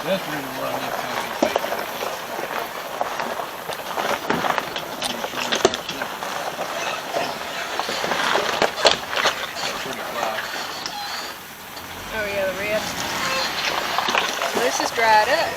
That's really what I need to be paid for. Pretty fly. Oh yeah, the red. This is dried up.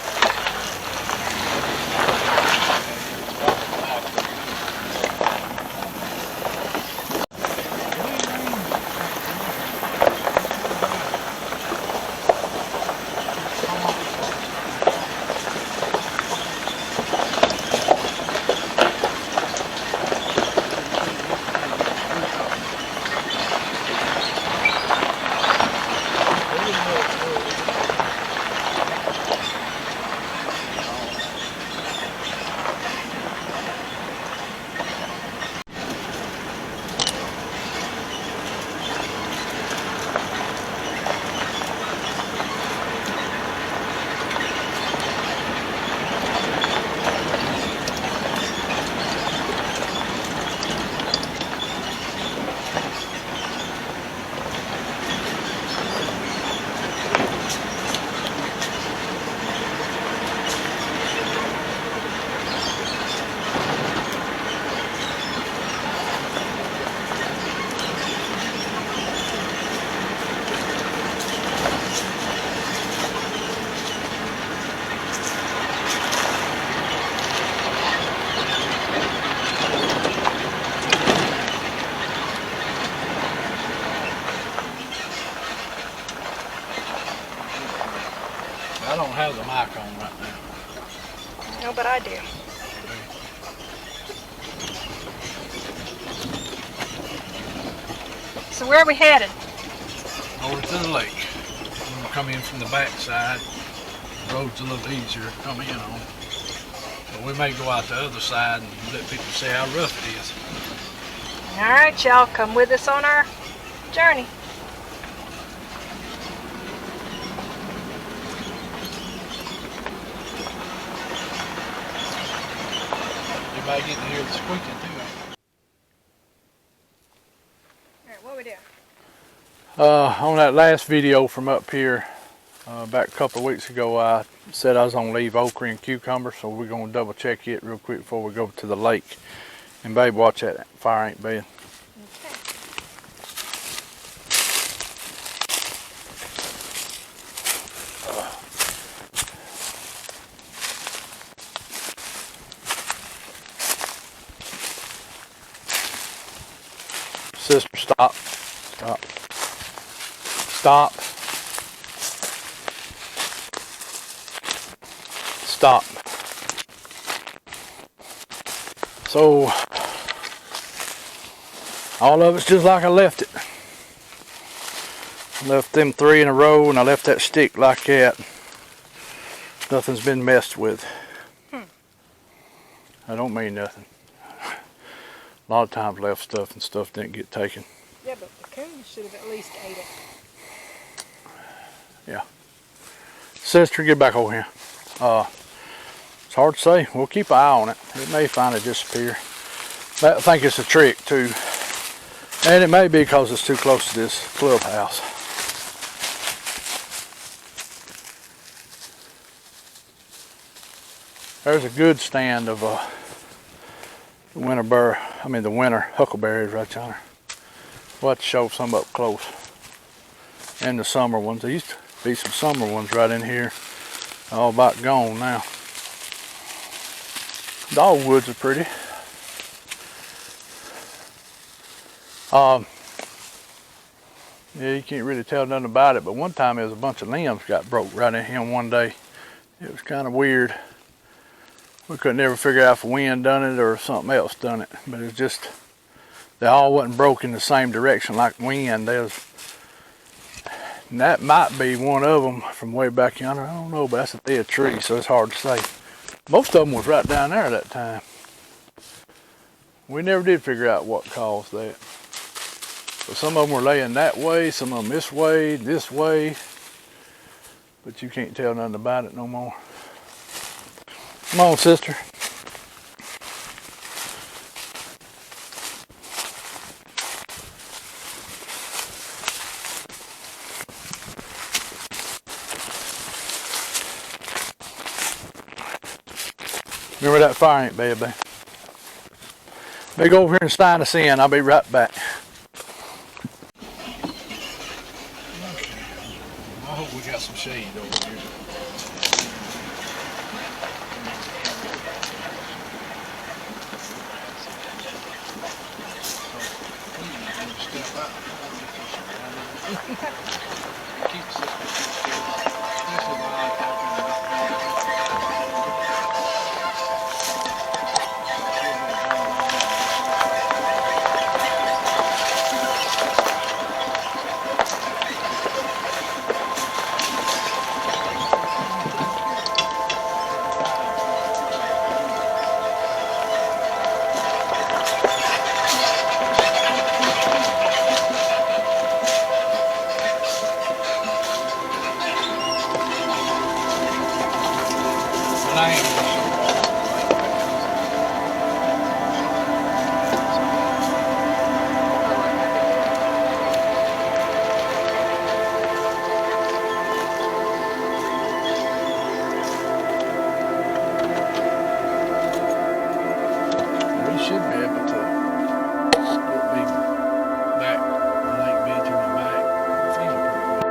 I don't have the mic on right now. No, but I do. So where are we headed? Over to the lake. We're gonna come in from the back side. The road's a little easier to come in on. But we may go out the other side and let people see how rough it is. All right, y'all, come with us on our journey. Everybody getting to hear the squeaking too. All right, what we doing? On that last video from up here, back a couple of weeks ago, I said I was gonna leave okra and cucumber, so we're gonna double check it real quick before we go to the lake. And babe, watch that fire ain't bad. Okay. Sister, stop. Stop. Stop. Stop. So, all of it's just like I left it. I left them 3 in a row and I left that stick like that. Nothing's been messed with. I don't mean nothing. A lot of times left stuff and stuff didn't get taken. Yeah, but the coon should have at least ate it. Yeah. Sister, get back over here. It's hard to say. We'll keep an eye on it. It may finally disappear. I think it's a trick too. And it may be because it's too close to this clubhouse. There's a good stand of the winter huckleberries right there. We'll have to show some up close. And the summer ones. There used to be some summer ones right in here. All about gone now. Dogwoods are pretty. Yeah, you can't really tell nothing about it, but one time there was a bunch of limbs got broke right in here one day. It was kind of weird. We couldn't ever figure out if the wind done it or something else done it. But it's just, they all wasn't broke in the same direction like wind. And that might be one of them from way back yonder. I don't know, but that's a dead tree, so it's hard to say. Most of them was right down there at that time. We never did figure out what caused that. But some of them were laying that way, some of them this way. But you can't tell nothing about it no more. Come on, sister. Remember that fire ain't bad, babe. Better go over here and sign us in. I'll be right back. I hope we got some shade over here. Should be able to get me back, the lake bed to my back. I'm feeling pretty good.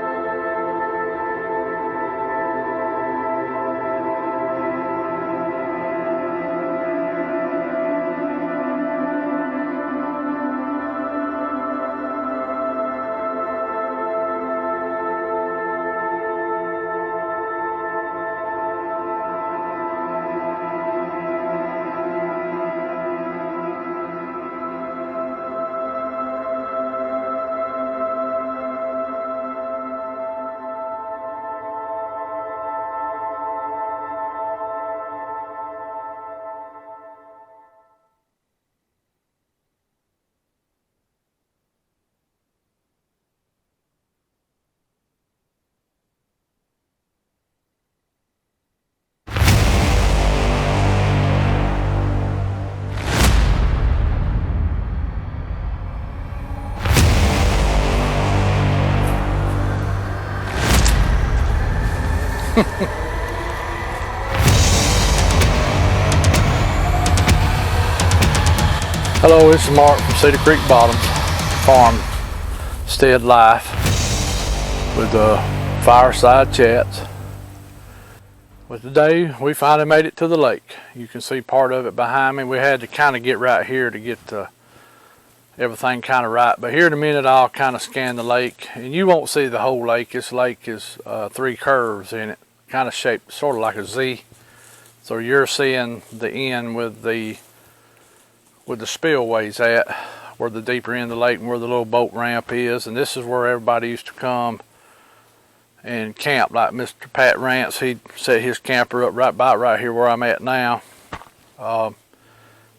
Hello, this is Mark from Cedar Creek Bottoms Farmstead Life with the Fireside Chats. But today we finally made it to the lake. You can see part of it behind me. We had to kind of get right here to get everything kind of right. But here in a minute I'll kind of scan the lake, and you won't see the whole lake. This lake is 3 curves in it, kind of shaped sort of like a Z. So you're seeing the end with the spillways at, where the deeper end of the lake and where the little boat ramp is. And this is where everybody used to come and camp, like Mr. Pat Rance. He'd set his camper up right here where I'm at now. And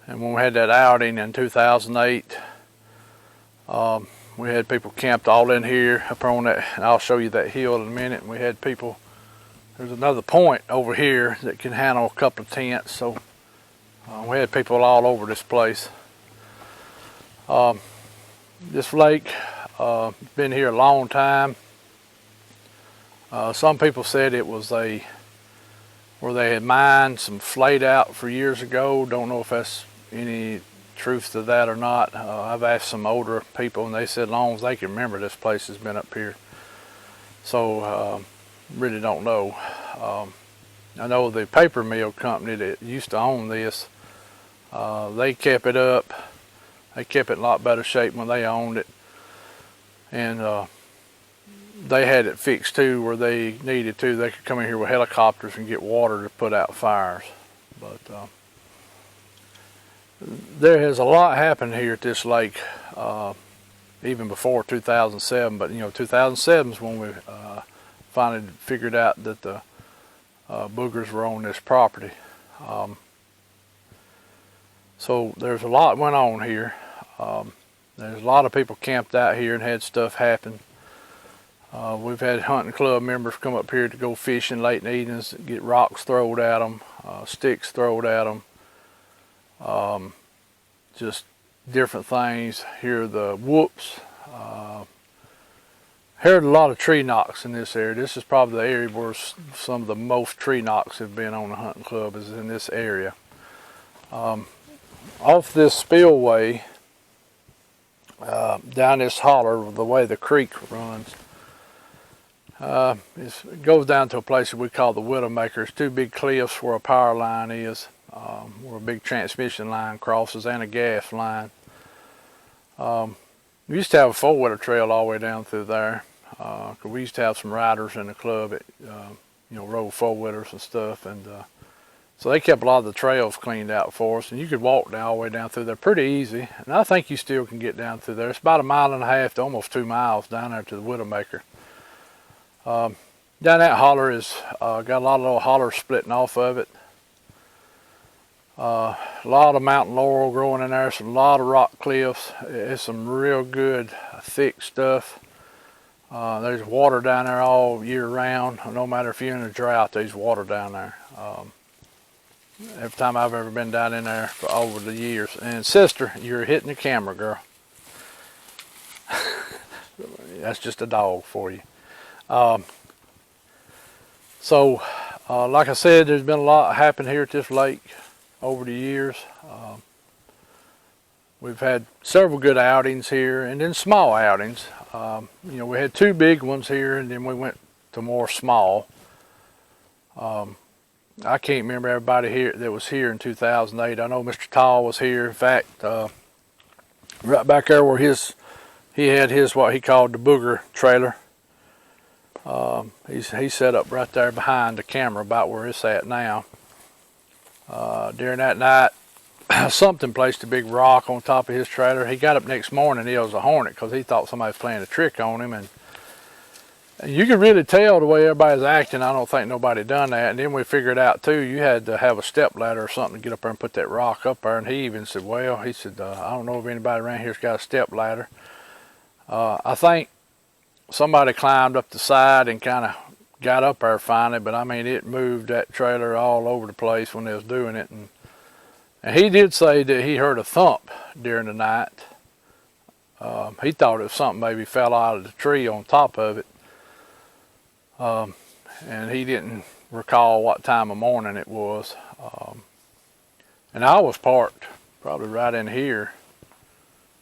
when we had that outing in 2008, we had people camped all in here up on that, and I'll show you that hill in a minute. And we had people, there's another point over here that can handle a couple of tents, so we had people all over this place. This lake, been here a long time. Some people said it was where they had mined some slate out for years ago. Don't know if that's any truth to that or not. I've asked some older people, and they said as long as they can remember, this place has been up here. So really don't know. I know the paper mill company that used to own this, they kept it up. They kept it in a lot better shape when they owned it. And they had it fixed too where they needed to. They could come in here with helicopters and get water to put out fires. But there has a lot happened here at this lake, even before 2007. But you know, 2007 is when we finally figured out that the boogers were on this property. So there's a lot went on here. There's a lot of people camped out here and had stuff happen. We've had hunting club members come up here to go fishing late in the evenings, get rocks thrown at them, sticks thrown at them, just different things. Hear the whoops. Heard a lot of tree knocks in this area. This is probably the area where some of the most tree knocks have been on the hunting club, is in this area. Off this spillway, down this holler, the way the creek runs, it goes down to a place that we call the Widowmaker. It's two big cliffs where a power line is, where a big transmission line crosses, and a gas line. We used to have a four-wheeler trail all the way down through there. 'Cause we used to have some riders in the club that rode four-wheelers and stuff, and so they kept a lot of the trails cleaned out for us, and you could walk down all the way down through there pretty easy. And I think you still can get down through there. It's about 1.5 to almost 2 miles down there to the Widowmaker. Down that holler is got a lot of little hollers splitting off of it. A lot of mountain laurel growing in there. A lot of rock cliffs. It's some real good thick stuff. There's water down there all year round. No matter if you're in a drought, there's water down there. Every time I've ever been down in there for over the years. And sister, you're hitting the camera, girl. That's just a dog for you. Like I said, there's been a lot happen here at this lake over the years. We've had several good outings here, and then small outings. We had 2 big ones here, and then we went to more small. I can't remember everybody here that was here in 2008. I know Mr. Tall was here. In fact, right back there where he had his what he called the booger trailer. He's set up right there behind the camera, about where it's at now. During that night, something placed a big rock on top of his trailer. He got up next morning, it was a hornet, because he thought somebody was playing a trick on him, and you could really tell the way everybody's acting. I don't think nobody done that. And then we figured out too, you had to have a step ladder or something to get up there and put that rock up there. And he even said, well, he said, I don't know if anybody around here's got a step ladder. I think somebody climbed up the side and kind of got up there finally, but I mean, it moved that trailer all over the place when they was doing it. And he did say that he heard a thump during the night. He thought it was something maybe fell out of the tree on top of it. And he didn't recall what time of morning it was. And I was parked probably right in here,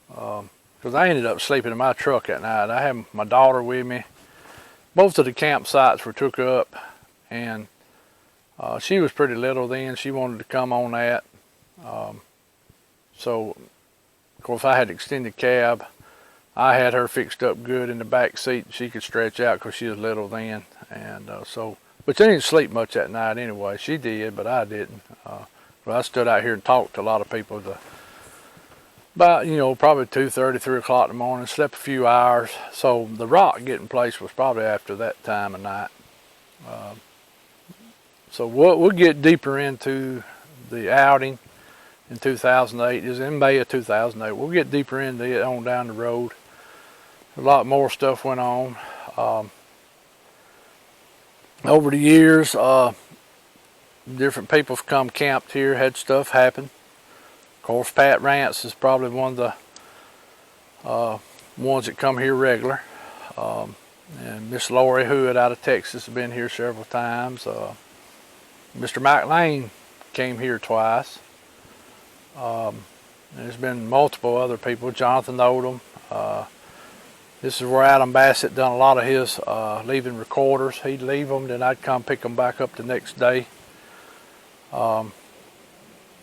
because I ended up sleeping in my truck at night. I had my daughter with me. Most of the campsites were took up, and she was pretty little then. She wanted to come on that. So, of course, I had an extended cab. I had her fixed up good in the back seat. She could stretch out because she was little then. And but she didn't sleep much that night anyway. She did, but I didn't. But I stood out here and talked to a lot of people about, probably 2:30, 3 o'clock in the morning, slept a few hours. So the rock getting placed was probably after that time of night. So we'll get deeper into the outing in 2008. It was in May of 2008. We'll get deeper into it on down the road. A lot more stuff went on. Over the years, different people have come camped here, had stuff happen. Of course, Pat Rance is probably one of the ones that come here regular. And Miss Lori Hood out of Texas has been here several times. Mr. Mike Lane came here twice. There's been multiple other people, Jonathan Odom. This is where Adam Bassett done a lot of his leaving recorders. He'd leave them, then I'd come pick them back up the next day. Got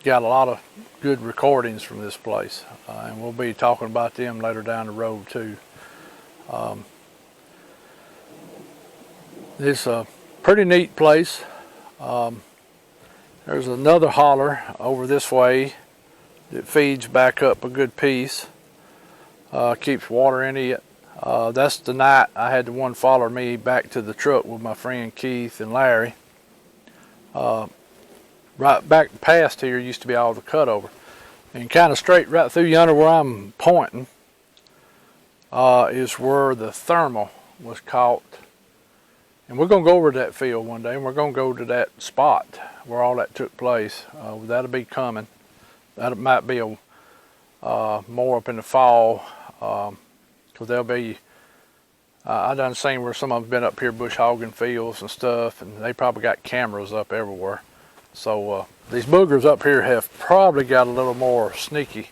a lot of good recordings from this place, and we'll be talking about them later down the road too. It's a pretty neat place. There's another holler over this way that feeds back up a good piece, keeps water in it. That's the night I had the one follow me back to the truck with my friend Keith and Larry. Right back past here used to be all the cutover, and kind of straight right through yonder where I'm pointing is where the thermal was caught. And we're going to go over to that field one day, and we're going to go to that spot where all that took place. That'll be coming. That might be more up in the fall, because there'll be, I done seen where some of them's been up here bush hogging fields and stuff, and they probably got cameras up everywhere. So these boogers up here have probably got a little more sneaky.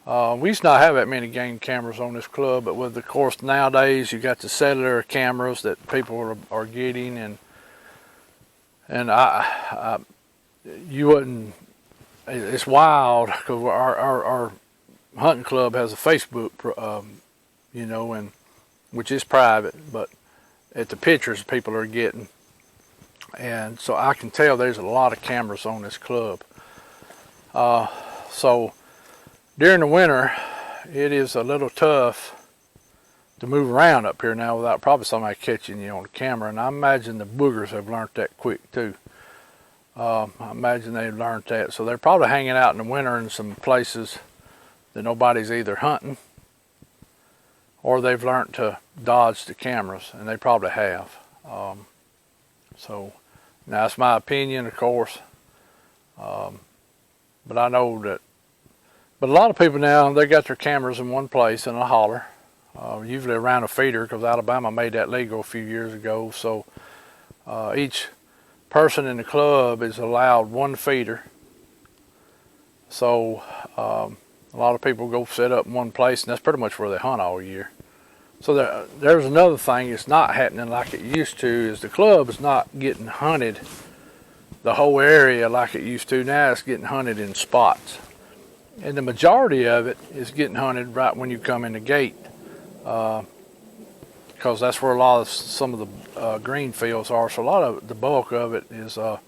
We used to not have that many game cameras on this club, but with, of course, nowadays you got the cellular cameras that people are getting, and you wouldn't. It's wild because our hunting club has a Facebook, you know, and which is private, but at the pictures people are getting, and so I can tell there's a lot of cameras on this club. So during the winter, it is a little tough to move around up here now without probably somebody catching you on the camera, and I imagine the boogers have learned that quick too. I imagine they've learned that, so they're probably hanging out in the winter in some places that nobody's either hunting or they've learned to dodge the cameras, and they probably have. So now that's my opinion, of course, but I know that. But a lot of people now, they got their cameras in one place in a holler, usually around a feeder, because Alabama made that legal a few years ago. So each person in the club is allowed one feeder. So a lot of people go set up in one place, and that's pretty much where they hunt all year. So there's another thing that's not happening like it used to, is the club is not getting hunted the whole area like it used to. Now it's getting hunted in spots. And the majority of it is getting hunted right when you come in the gate, because that's where a lot of some of the green fields are. So a lot of the bulk of it is, and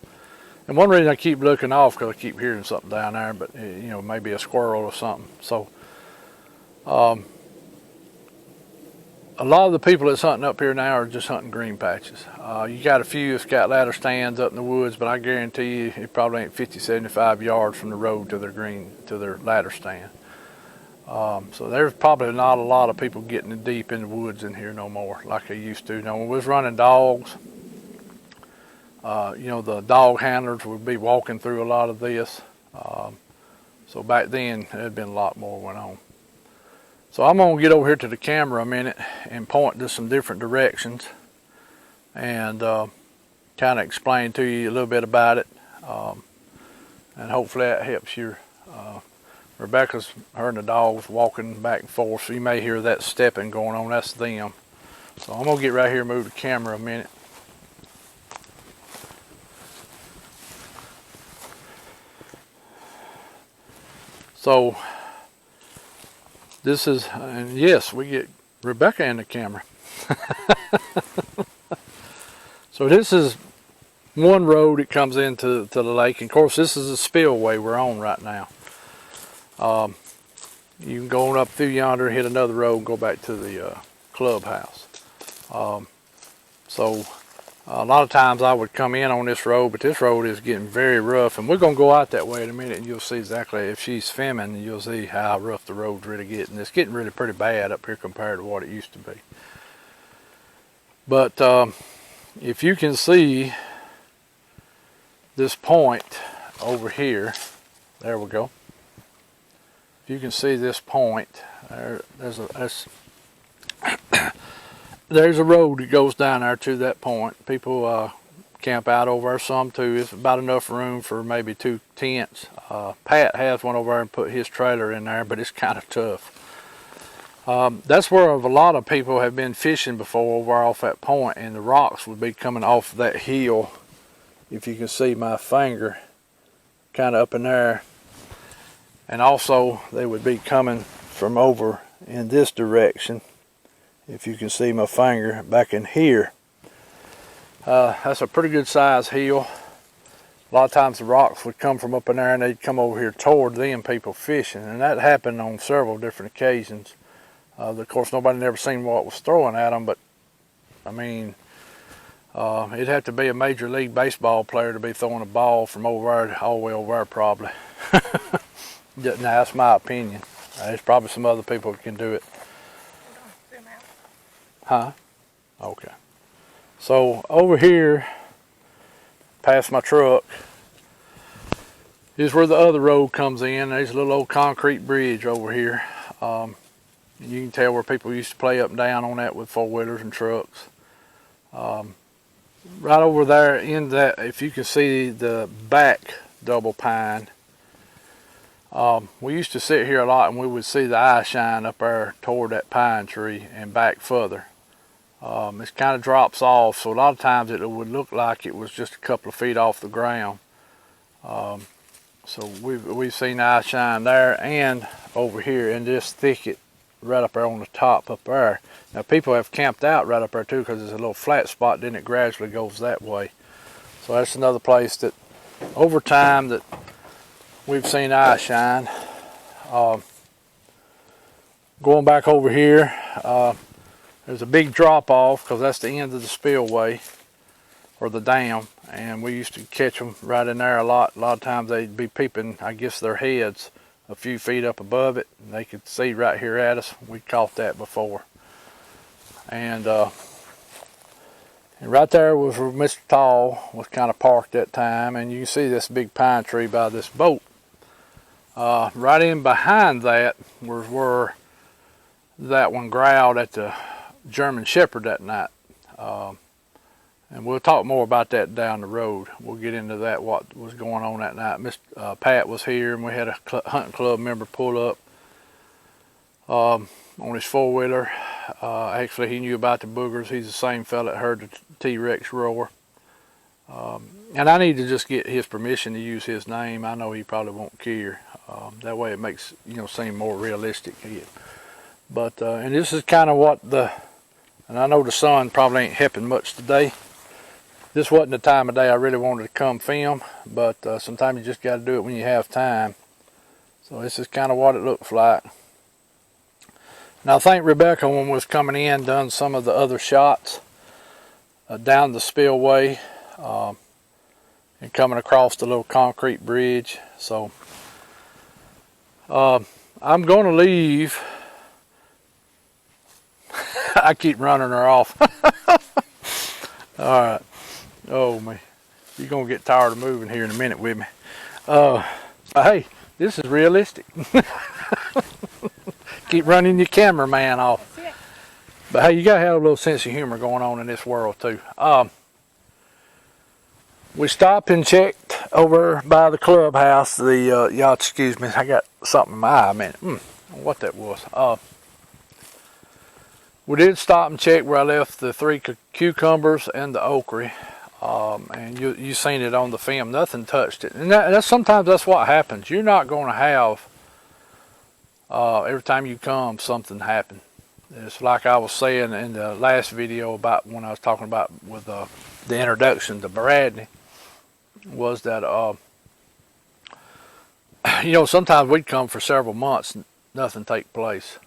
one reason I keep looking off because I keep hearing something down there, but you know, maybe a squirrel or something. So a lot of the people that's hunting up here now are just hunting green patches. You got a few that's got ladder stands up in the woods, but I guarantee you it probably ain't 50, 75 yards from the road to their ladder stand. So there's probably not a lot of people getting deep in the woods in here no more like they used to. Now when we was running dogs, you know, the dog handlers would be walking through a lot of this. So back then there'd been a lot more went on. So I'm going to get over here to the camera a minute and point to some different directions and kind of explain to you a little bit about it. And hopefully that helps you. Rebecca's heard the dogs walking back and forth, so you may hear that stepping going on. That's them. So I'm going to get right here and move the camera a minute. So this is, and yes, we get Rebecca in the camera. So this is one road that comes into the lake, and of course this is a spillway we're on right now. You can go on up through yonder, hit another road, and go back to the clubhouse. So a lot of times I would come in on this road, but this road is getting very rough, and we're going to go out that way in a minute, and you'll see exactly, if she's filming, you'll see how rough the road's really getting. It's getting really pretty bad up here compared to what it used to be. But if you can see this point over here, there we go. If you can see this point, there's a road that goes down there to that point. People camp out over there some too. It's about enough room for maybe 2 tents. Pat has one over there and put his trailer in there, but it's kind of tough. That's where a lot of people have been fishing before, over off that point, and the rocks would be coming off that hill. If you can see my finger kind of up in there. And also they would be coming from over in this direction. If you can see my finger back in here. That's a pretty good size hill. A lot of times the rocks would come from up in there and they'd come over here toward them people fishing. And that happened on several different occasions. Of course, nobody never seen what was throwing at them, but I mean, it'd have to be a major league baseball player to be throwing a ball from over there all the way over there probably. Now, that's my opinion. There's probably some other people that can do it. Huh? Okay. So over here, past my truck, is where the other road comes in. There's a little old concrete bridge over here. You can tell where people used to play up and down on that with 4-wheelers and trucks. right over there in that, if you can see the back double pine, we used to sit here a lot and we would see the eye shine up there toward that pine tree and back further. It kind of drops off, so a lot of times it would look like it was just a couple of feet off the ground. So we've seen eye shine there and over here in this thicket right up there on the top up there. Now people have camped out right up there too because it's a little flat spot, then it gradually goes that way. So that's another place that over time that we've seen eye shine. Going back over here, there's a big drop off because that's the end of the spillway or the dam, and we used to catch them right in there a lot. A lot of times they'd be peeping, I guess, their heads a few feet up above it, and they could see right here at us. We caught that before. And right there was where Mr. Tall was kind of parked that time, and you can see this big pine tree by this boat. Right in behind that was where that one growled at the German Shepherd that night. And we'll talk more about that down the road. We'll get into that, what was going on that night. Mr. Pat was here, and we had a hunting club member pull up on his four-wheeler. Actually, he knew about the boogers. He's the same fella that heard the T-Rex roar. And I need to just get his permission to use his name. I know he probably won't care. That way it makes, seem more realistic. But, and this is kind of what and I know the sun probably ain't helping much today. This wasn't the time of day I really wanted to come film, but sometimes you just got to do it when you have time. So this is kind of what it looks like. Now I think Rebecca, when we was coming in, done some of the other shots down the spillway and coming across the little concrete bridge. So I'm going to leave. I keep running her off. All right. Oh, man. You're going to get tired of moving here in a minute with me. Hey, this is realistic. Keep running your cameraman off. But hey, you got to have a little sense of humor going on in this world, too. We stopped and checked over by the clubhouse. Y'all excuse me, I got something in my eye, man. What that was. We did stop and check where I left the 3 cucumbers and the okra. And you seen it on the film. Nothing touched it. And that's sometimes that's what happens. You're not going to have, every time you come, something happen. It's like I was saying in the last video about when I was talking about with the introduction to Bradley, was that, sometimes we'd come for several months and nothing take place.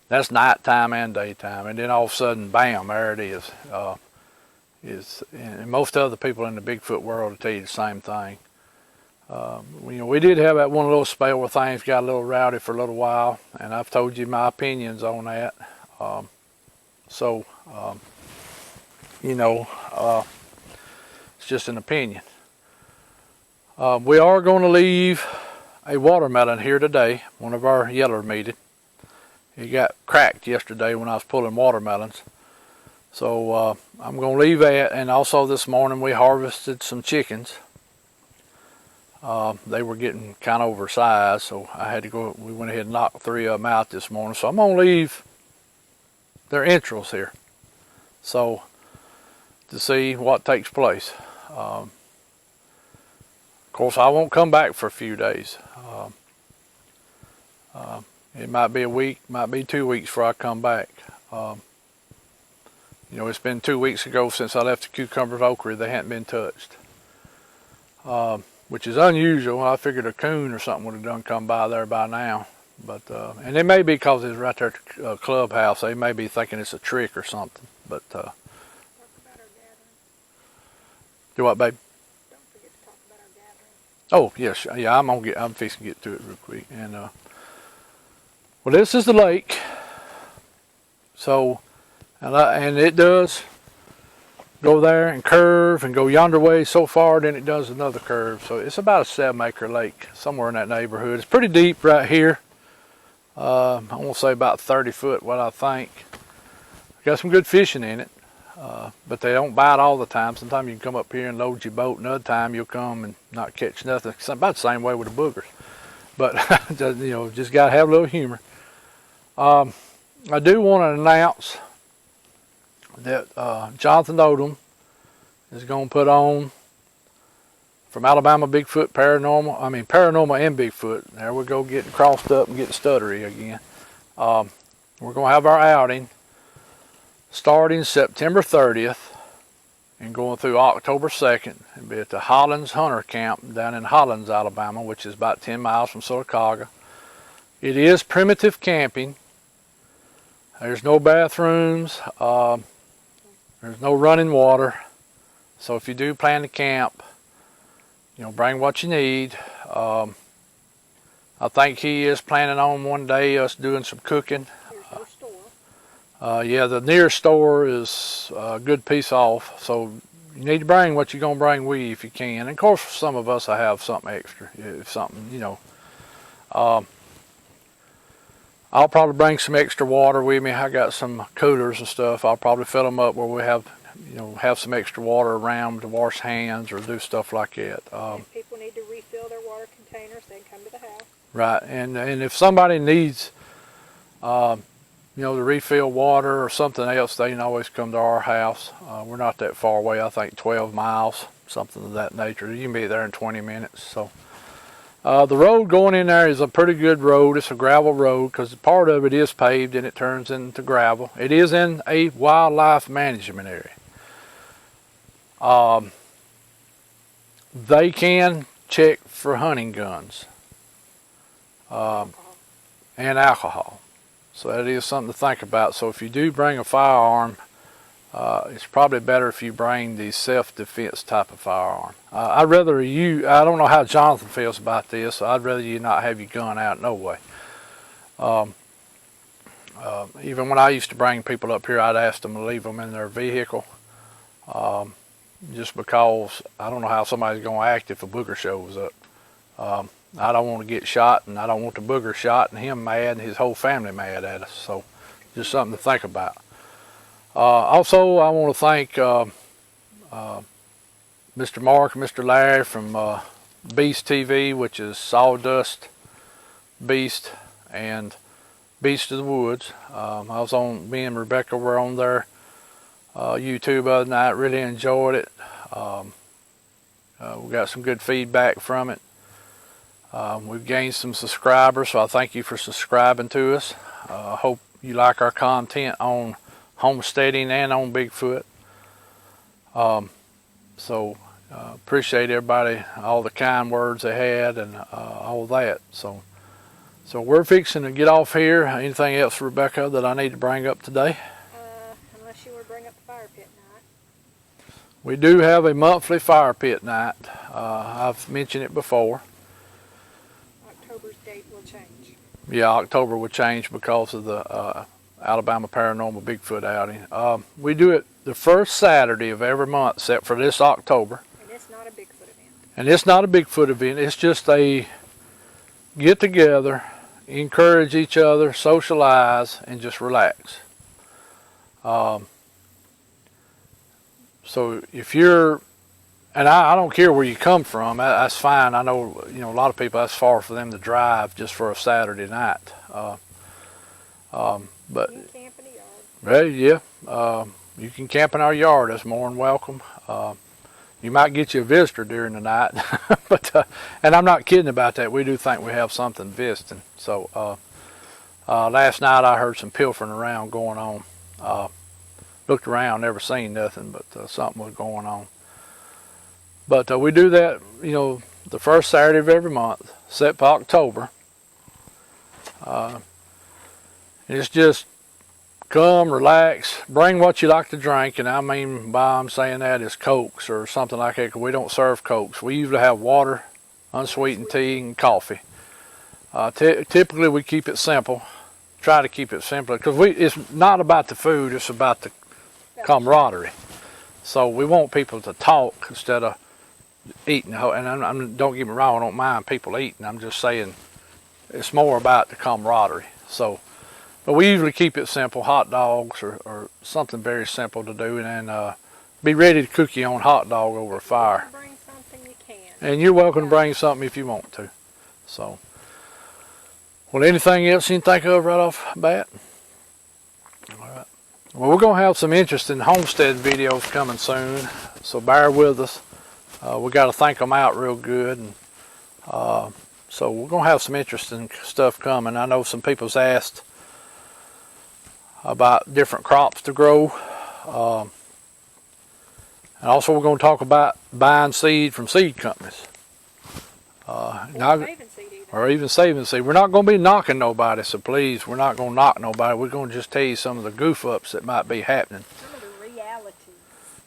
That's nighttime and daytime, and then all of a sudden, bam, there it is. And most other people in the Bigfoot world will tell you the same thing. We did have that one little spell where things got a little rowdy for a little while, and I've told you my opinions on that. It's just an opinion. We are going to leave a watermelon here today, one of our yeller meated. It got cracked yesterday when I was pulling watermelons. So I'm going to leave that, and also this morning we harvested some chickens. They were getting kind of oversized, so I had to go, we went ahead and knocked 3 of them out this morning. So I'm going to leave their entrails here. So to see what takes place. Of course, I won't come back for a few days. It might be a week, might be 2 weeks before I come back. It's been 2 weeks ago since I left the cucumbers okra. They hadn't been touched, which is unusual. I figured a coon or something would have done come by there by now. But and it may be because it's right there at the clubhouse. They may be thinking it's a trick or something. But talk about our gathering. Do what, babe? Don't forget to talk about our gathering. Oh yes, yeah. I'm fixing to get to it real quick. And well, this is the lake. So, and it does go there and curve and go yonder way so far, then it does another curve. So it's about a 7-acre lake, somewhere in that neighborhood. It's pretty deep right here. I want to say about 30 foot, what I think. Got some good fishing in it. but they don't bite all the time. Sometimes you can come up here and load your boat, another time you'll come and not catch nothing. It's about the same way with the boogers. But, just got to have a little humor. I do want to announce that Jonathan Odom is going to put on from Alabama Bigfoot Paranormal. Paranormal and Bigfoot. There we go, getting crossed up and getting stuttery again. We're going to have our outing starting September 30th and going through October 2nd. It'll be at the Hollins Hunter Camp down in Hollins, Alabama, which is about 10 miles from Sylacauga. It is primitive camping. There's no bathrooms. There's no running water. So if you do plan to camp, bring what you need. I think he is planning on one day us doing some cooking. Yeah, the nearest store is a good piece off, so you need to bring what you're going to bring with you if you can. And of course, for some of us, I have something extra, if something, I'll probably bring some extra water with me. I got some coolers and stuff. I'll probably fill them up where we have some extra water around to wash hands or do stuff like that. If people need to refill their water containers, they can come to the house. Right, and if somebody needs, to refill water or something else, they can always come to our house. We're not that far away. I think 12 miles, something of that nature. You can be there in 20 minutes. So the road going in there is a pretty good road. It's a gravel road because part of it is paved and it turns into gravel. It is in a wildlife management area. They can check for hunting guns and alcohol. So that is something to think about. So if you do bring a firearm, it's probably better if you bring the self-defense type of firearm. I don't know how Jonathan feels about this, so I'd rather you not have your gun out, no way. Even when I used to bring people up here, I'd ask them to leave them in their vehicle. Just because I don't know how somebody's going to act if a booger shows up. I don't want to get shot, and I don't want the booger shot and him mad and his whole family mad at us. So just something to think about. Also, I want to thank Mr. Mark and Mr. Larry from Beast TV, which is Sawdust Beast and Beast of the Woods. Me and Rebecca were on their YouTube other night. Really enjoyed it. We got some good feedback from it. We've gained some subscribers, so I thank you for subscribing to us. I hope you like our content on homesteading and on Bigfoot. Appreciate everybody, all the kind words they had and all that. So we're fixing to get off here. Anything else, Rebecca, that I need to bring up today? Unless you want to bring up the fire pit night. We do have a monthly fire pit night. I've mentioned it before. October's date will change. Yeah, October will change because of the Alabama Paranormal Bigfoot outing. We do it the first Saturday of every month except for this October. And it's not a Bigfoot event. And it's not a Bigfoot event. It's just a get together, encourage each other, socialize, and just relax. So if you're, and I don't care where you come from, that's fine. I know, a lot of people, that's far for them to drive just for a Saturday night. But You can camp in the yard. well, yeah, you can camp in our yard. That's more than welcome. You might get you a visitor during the night, but and I'm not kidding about that. We do think we have something visiting. So last night I heard some pilfering around going on. Looked around, never seen nothing, but something was going on. But we do that, the first Saturday of every month, except for October. It's just come, relax, bring what you like to drink, and I mean by I'm saying that is Cokes or something like that, because we don't serve Cokes. We usually have water, unsweetened tea, and coffee. Typically we keep it simple. Try to keep it simple, because it's not about the food, it's about the camaraderie. So we want people to talk instead of eating. And don't get me wrong, I don't mind people eating. I'm just saying it's more about the camaraderie. So But we usually keep it simple, hot dogs or something very simple to do, and then be ready to cook your own hot dog over a fire. Bring something you can. And you're welcome to bring something if you want to. So, well, anything else you can think of right off the bat? All right. Well, we're going to have some interesting homestead videos coming soon, so bear with us. We got to think them out real good, and so we're going to have some interesting stuff coming. I know some people's asked about different crops to grow. And also we're going to talk about buying seed from seed companies. Or even saving seed. We're not going to be knocking nobody, so please, we're not going to knock nobody. We're going to just tell you some of the goof-ups that might be happening. Some of the realities.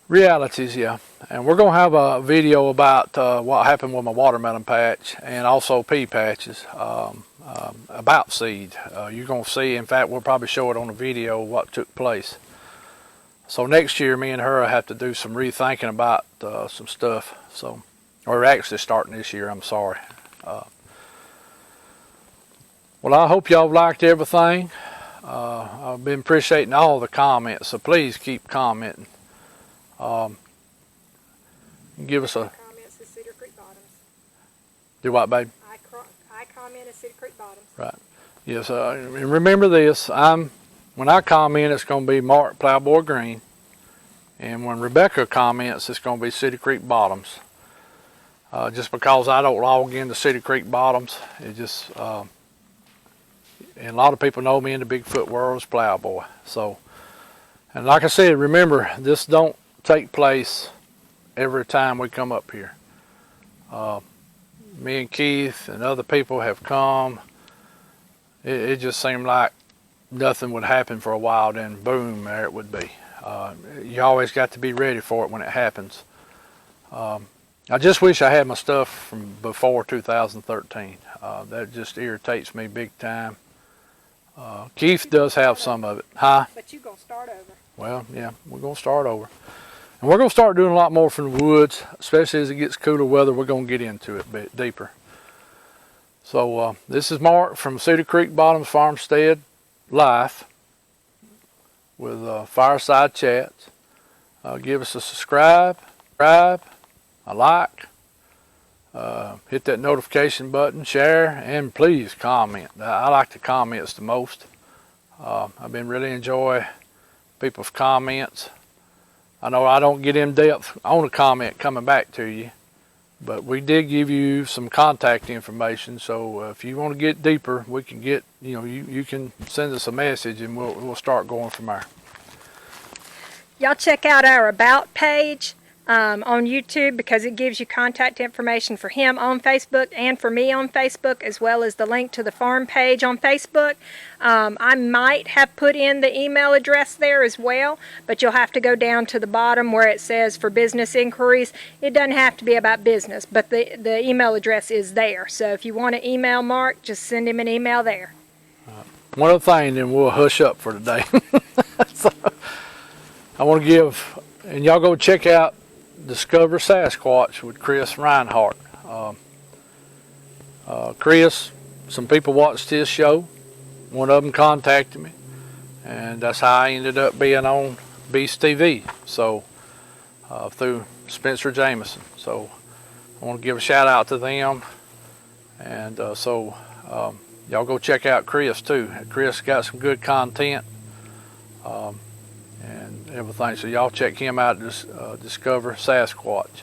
Realities, yeah. And we're going to have a video about what happened with my watermelon patch and also pea patches about seed. You're going to see, in fact, we'll probably show it on the video what took place. So next year, me and her have to do some rethinking about some stuff. So, or actually starting this year, I'm sorry. Well, I hope y'all liked everything. I've been appreciating all the comments, so please keep commenting. Give us a... Comments at Cedar Creek Bottoms. Do what, babe? I comment at Cedar Creek Bottoms. Right. Yes, and remember this. When I comment, it's going to be Mark Plowboy Green. And when Rebecca comments, it's going to be Cedar Creek Bottoms. Just because I don't log into Cedar Creek Bottoms, it just... and a lot of people know me in the Bigfoot world as Plowboy. So, and like I said, remember, this don't take place every time we come up here. Me and Keith and other people have come. It just seemed like nothing would happen for a while, then boom, there it would be. You always got to be ready for it when it happens. I just wish I had my stuff from before 2013. That just irritates me big time. Keith does have some of it. Huh? But you're going to start over. Well, yeah, we're going to start over. And we're going to start doing a lot more from the woods, especially as it gets cooler weather. We're going to get into it a bit deeper. So this is Mark from Cedar Creek Bottoms Farmstead Life with Fireside Chats. Give us a subscribe, a like, hit that notification button, share, and please comment. I like the comments the most. I've been really enjoying people's comments. I know I don't get in depth on a comment coming back to you, but we did give you some contact information. So if you want to get deeper, we can get, you can send us a message and we'll start going from there. Y'all check out our About page on YouTube because it gives you contact information for him on Facebook and for me on Facebook, as well as the link to the farm page on Facebook. I might have put in the email address there as well, but you'll have to go down to the bottom where it says for business inquiries. It doesn't have to be about business, but the email address is there. So if you want to email Mark, just send him an email there. One other thing, then we'll hush up for today. So, I want to give, and y'all go check out Discover Sasquatch with Chris Reinhardt. Chris, some people watched his show. One of them contacted me, and that's how I ended up being on Beast TV. So through Spencer Jameson. So I want to give a shout out to them, and y'all go check out Chris too. Chris got some good content. And everything. So y'all check him out, Discover Sasquatch.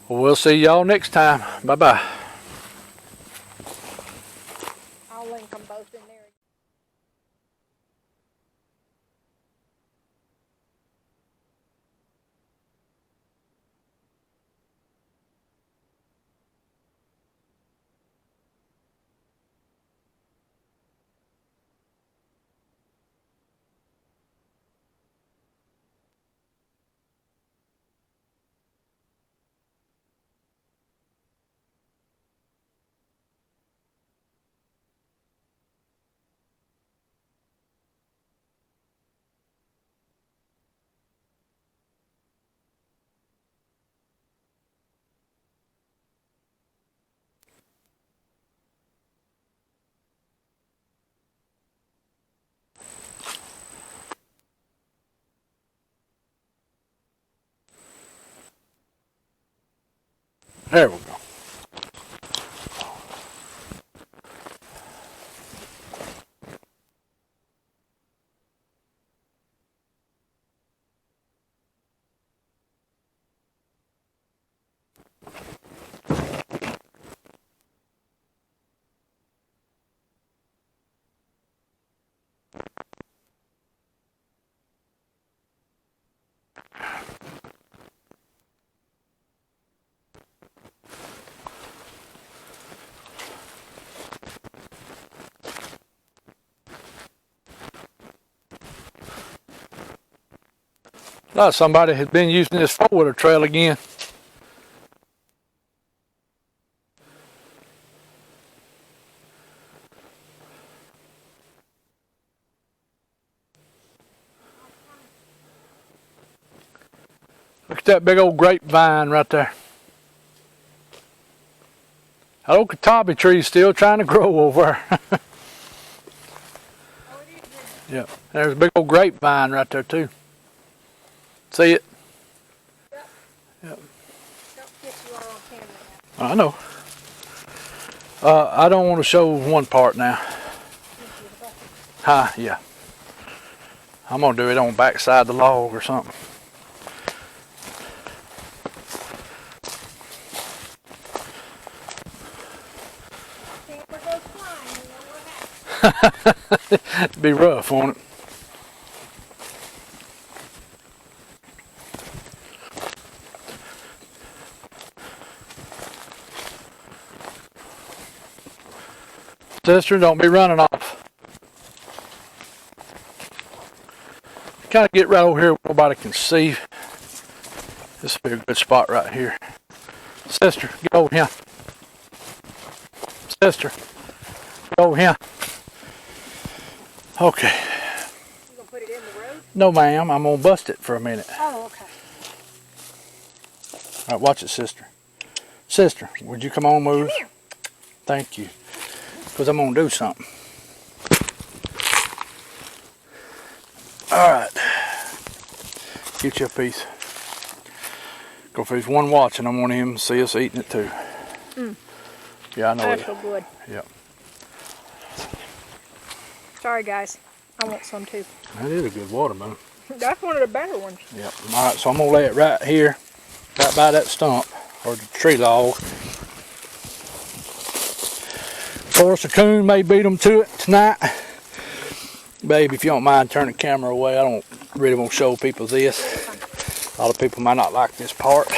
Well, we'll see y'all next time. Bye-bye. I'll link them both in there. There we go. Thought somebody had been using this four-wheeler trail again. Look at that big old grapevine right there. That old katabi tree's still trying to grow over there. Yep, there's a big old grapevine right there too. See it? Yep. Yep. Don't get you all on camera now. I know. I don't want to show one part now. Huh, yeah. I'm going to do it on the backside of the log or something. Camera goes flying, you know what happens. It'd be rough, won't it? Sister, don't be running off. Kind of get right over here where nobody can see. This would be a good spot right here. Sister, get over here. Sister, get over here. Okay. You gonna put it in the road? No, ma'am. I'm going to bust it for a minute. Oh, okay. All right, watch it, sister. Sister, would you come on, move? Come here. Thank you. Because I'm going to do something. All right. Get you a piece. Go if there's one watching, I want him to see us eating it too. Mm. Yeah, I know That's it. so good. Yep. Sorry, guys. I want some too. That is a good watermelon. That's one of the better ones. Yep. All right, so I'm going to lay it right here, right by that stump, or the tree log. Of course, a coon may beat them to it tonight. Babe, if you don't mind, turn the camera away. I don't really want to show people this. A lot of people might not like this part. But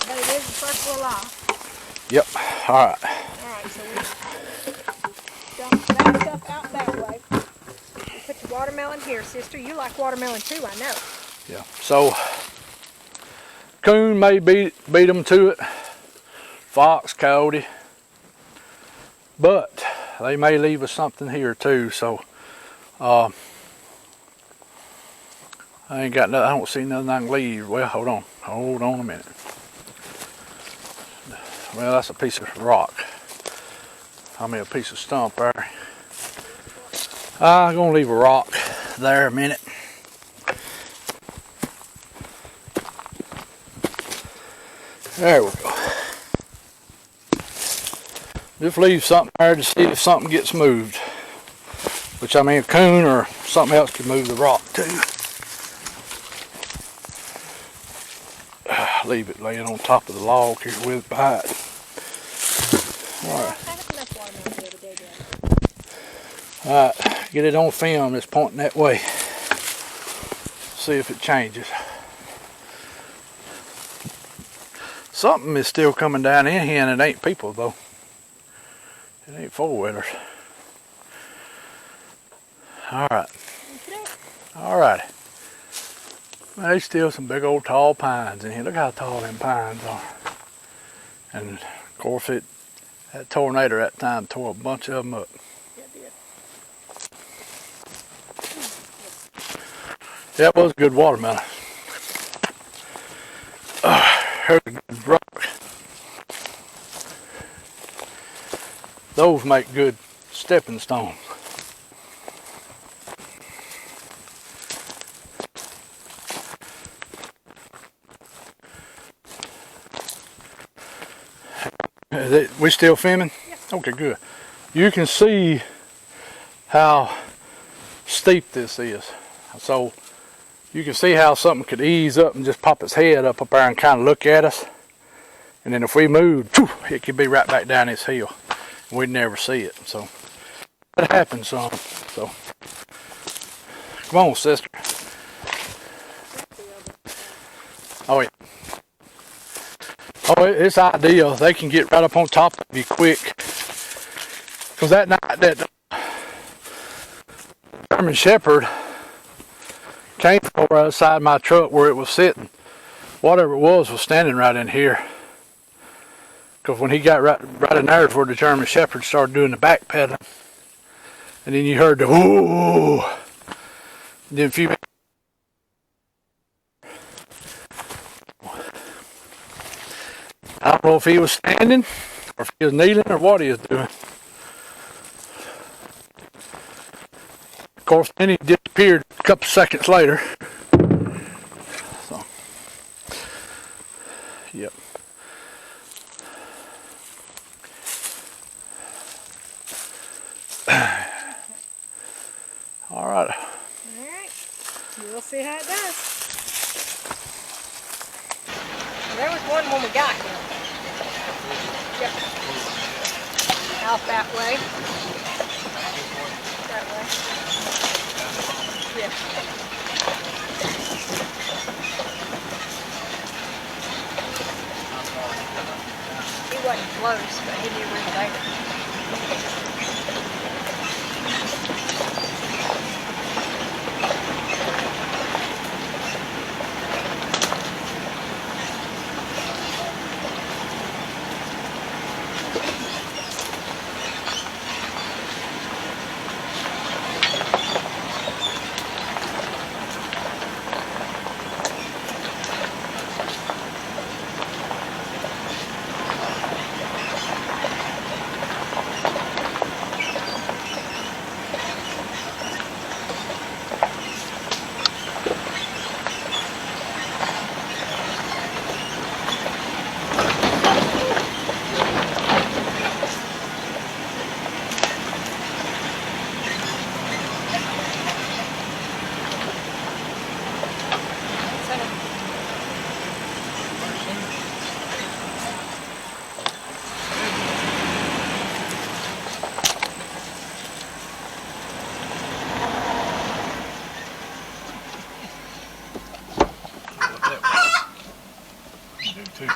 it is the first little eye. Yep. All right. Alright, so we dump that stuff out that way. We put the watermelon here, sister. You like watermelon too, I know. Yeah. So, coon may beat them to it. Fox, coyote. But they may leave us something here too. So, I ain't got nothing. I don't see nothing I can leave. Well, hold on. Hold on a minute. Well, that's a piece of rock. I mean, a piece of stump there. I'm gonna leave a rock there a minute. There we go. Just leave something there to see if something gets moved. Which, I mean, a coon or something else could move the rock too. Leave it laying on top of the log here with by it. Alright, get it on film that's pointing that way. See if it changes. Something is still coming down in here and it ain't people though. It ain't four-wheelers. Alright. Alright. There's still some big old tall pines in here. Look how tall them pines are. And of course that tornado that time tore a bunch of them up. That was a good watermelon. Here's a good rock. Those make good stepping stones. We still filming? Yes. Okay, good. You can see how steep this is. So you can see how something could ease up and just pop its head up there and kind of look at us. And then if we moved, it could be right back down this hill. We'd never see it. So that happens some. So come on, sister. Oh yeah. Oh, it's ideal. They can get right up on top of you quick. Because that night, that German Shepherd came from right outside my truck where it was sitting. Whatever it was standing right in here. Because when he got right in there is where the German Shepherd started doing the backpedaling. And then you heard the ooh. And then a few minutes. I don't know if he was standing or if he was kneeling or what he was doing. Of course, then he disappeared a couple seconds later. So, yep. All right. All right. We'll see how it does. There was one when we got here. Yep. Out that way. That way. Yeah. He wasn't close, but he knew we were there. Do too.